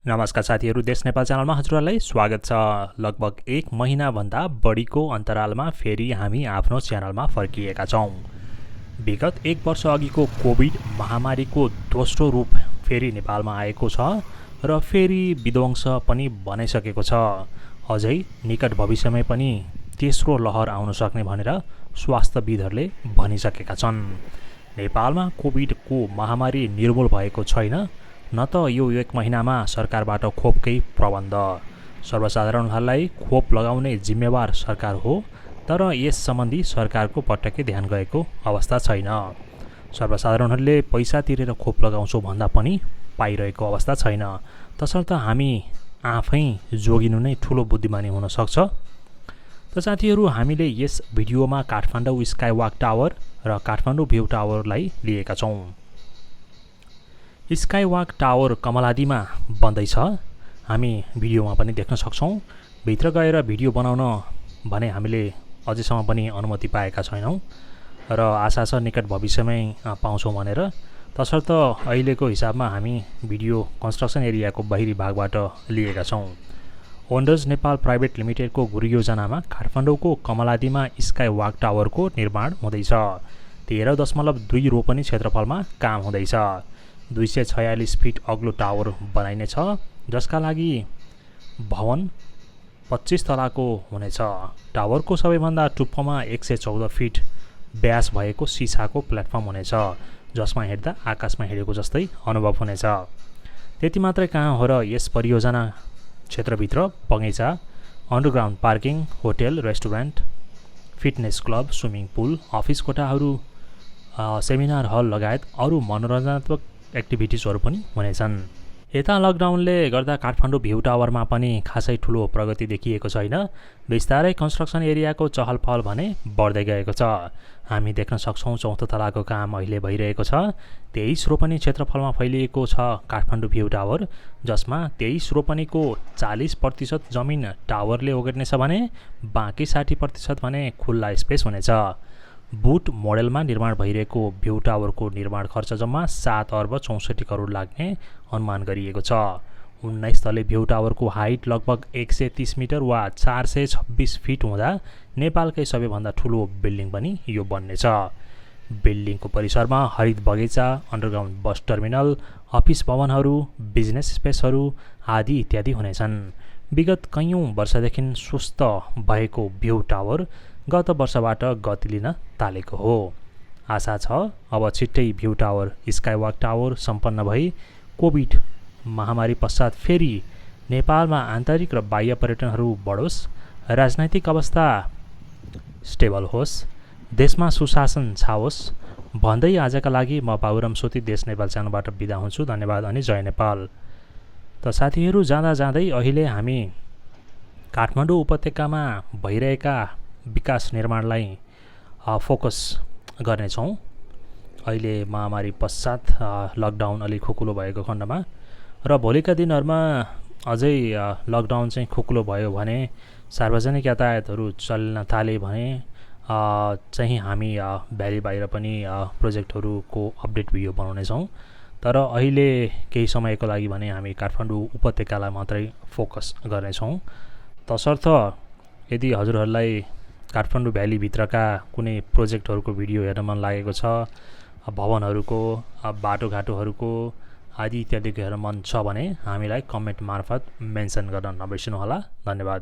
नमस्कार साथीहरू, देश नेपाल च्यानलमा हजुरहरूलाई स्वागत छ। लगभग 1 महिनाभन्दा बढीको अन्तरालमा फेरि हामी आफ्नो च्यानलमा फर्किएका छौँ। विगत 1 वर्ष अघिको कोभिड महामारीको दोस्रो रूप फेरि नेपालमा आएको छ र फेरि विध्वंस पनि बनाइसकेको छ। अझै निकट भविष्यमै पनि तेस्रो लहर आउन सक्ने भनेर स्वास्थ्यविदहरूले भनिसकेका छन्। नेपालमा कोभिडको महामारी निर्मूल भएको छैन, न त यो 1 महिनामा सरकारबाट खोपकै प्रबन्ध। सर्वसाधारणहरूलाई खोप लगाउने जिम्मेवार सरकार हो, तर यस सम्बन्धी सरकारको पटक्कै ध्यान गएको अवस्था छैन। सर्वसाधारणहरूले पैसा तिरेर खोप लगाउँछौँ भन्दा पनि पाइरहेको अवस्था छैन। तसर्थ हामी आफै जोगिनु नै ठुलो बुद्धिमानी हुन सक्छ। त साथीहरू, हामीले यस भिडियोमा काठमाडौँ स्काईवॉक टावर र काठमाडौँ भ्यू टावरलाई लिएका छौँ। स्काईवॉक टावर कमलादीमा बन्दैछ। हामी भिडियोमा पनि देख्न सक्छौँ। भित्र गएर भिडियो बनाउन भने हामीले अझैसम्म पनि अनुमति पाएका छैनौँ र आशा छ निकट भविष्यमै पाउँछौँ भनेर। तसर्थ अहिलेको हिसाबमा हामी भिडियो कन्स्ट्रक्सन एरियाको बाहिरी भागबाट लिएका छौँ। डेश नेपाल प्राइभेट लिमिटेडको योजनामा काठमाडौँको कमलादीमा स्काईवॉक टावरको निर्माण हुँदैछ। 13.2 रोपनी क्षेत्रफलमा काम हुँदैछ। 246 फिट अग्लो टावर बनाइनेछ, जसका लागि भवन 25 तलाको हुनेछ। टावरको सबैभन्दा टुप्पोमा 114 फिट व्यास भएको सिसाको प्लेटफर्म हुनेछ, जसमा हेर्दा आकाशमा हिँडेको जस्तै अनुभव हुनेछ। त्यति मात्रै कहाँ हो र यस परियोजना क्षेत्रभित्र बगैँचा, underground parking, hotel, restaurant, fitness club, swimming pool, office कोठाहरू, सेमिनार हल लगायत अरू मनोरञ्जनात्मक एक्टिभिटिजहरू पनि हुनेछन्। यता लकडाउनले गर्दा काठमाडौँ भ्यू टावरमा पनि खासै ठुलो प्रगति देखिएको छैन। बिस्तारै कन्स्ट्रक्सन एरियाको चहलपहल भने बढ्दै गएको छ। हामी देख्न सक्छौँ 4थो तलाको काम अहिले भइरहेको छ। 23 रोपनी क्षेत्रफलमा फैलिएको छ काठमाडौँ भ्यू टावर, जसमा 23 रोपनीको 40% जमिन टावरले ओगट्नेछ भने बाँकी 60% भने खुल्ला स्पेस हुनेछ। बुट मोडेलमा निर्माण भइरहेको भ्यू टावरको निर्माण खर्च जम्मा 7 अर्ब 64 करोड लाग्ने अनुमान गरिएको छ। 19 तले भ्यू टावरको हाइट लगभग 130 मिटर वा 426 फिट हुँदा नेपालकै सबैभन्दा ठुलो बिल्डिङ पनि यो बन्नेछ। बिल्डिङको परिसरमा हरित बगैँचा, अन्डरग्राउन्ड बस टर्मिनल, अफिस भवनहरू, बिजनेस स्पेसहरू आदि इत्यादि हुनेछन्। विगत कैयौँ वर्षदेखि सुस्त भएको भ्यू टावर गत वर्षबाट गति लिन थालेको हो। आशा छ अब छिट्टै भ्यू टावर स्काईवॉक टावर सम्पन्न भई कोभिड महामारी पश्चात फेरि नेपालमा आन्तरिक र बाह्य पर्यटनहरू बढोस्, राजनैतिक अवस्था स्टेबल होस्, देशमा सुशासन छाओस् भन्दै आजका लागि म बाबुरामसोती देश नेपाल च्यानलबाट बिदा हुन्छु। धन्यवाद अनि जय नेपाल। त साथीहरू, जाँदा जाँदै अहिले हामी काठमाडौँ उपत्यकामा भइरहेका विकास निर्माणलाई फोकस गर्नेछौँ। अहिले महामारी पश्चात लकडाउन अलि खुकुलो भएको खण्डमा र भोलिका दिनहरूमा अझै लकडाउन चाहिँ खुकुलो भयो भने, सार्वजनिक यातायातहरू चल्न थाले भने चाहिँ हामी भ्याली बाहिर पनि प्रोजेक्टहरूको अपडेट भिडियो बनाउनेछौँ। तर अहिले केही समयको लागि भने हामी काठमाडौँ उपत्यकालाई मात्रै फोकस गर्नेछौँ। तसर्थ यदि हजुरहरूलाई काठमाडौँ भ्यालीभित्रका कुनै प्रोजेक्टहरूको भिडियो हेर्न मन लागेको छ, भवनहरूको, बाटोघाटोहरूको आदि इत्यादिको हेर्न मन छ भने हामीलाई कमेन्ट मार्फत मेन्सन गर्न नबिर्सनुहोला। धन्यवाद।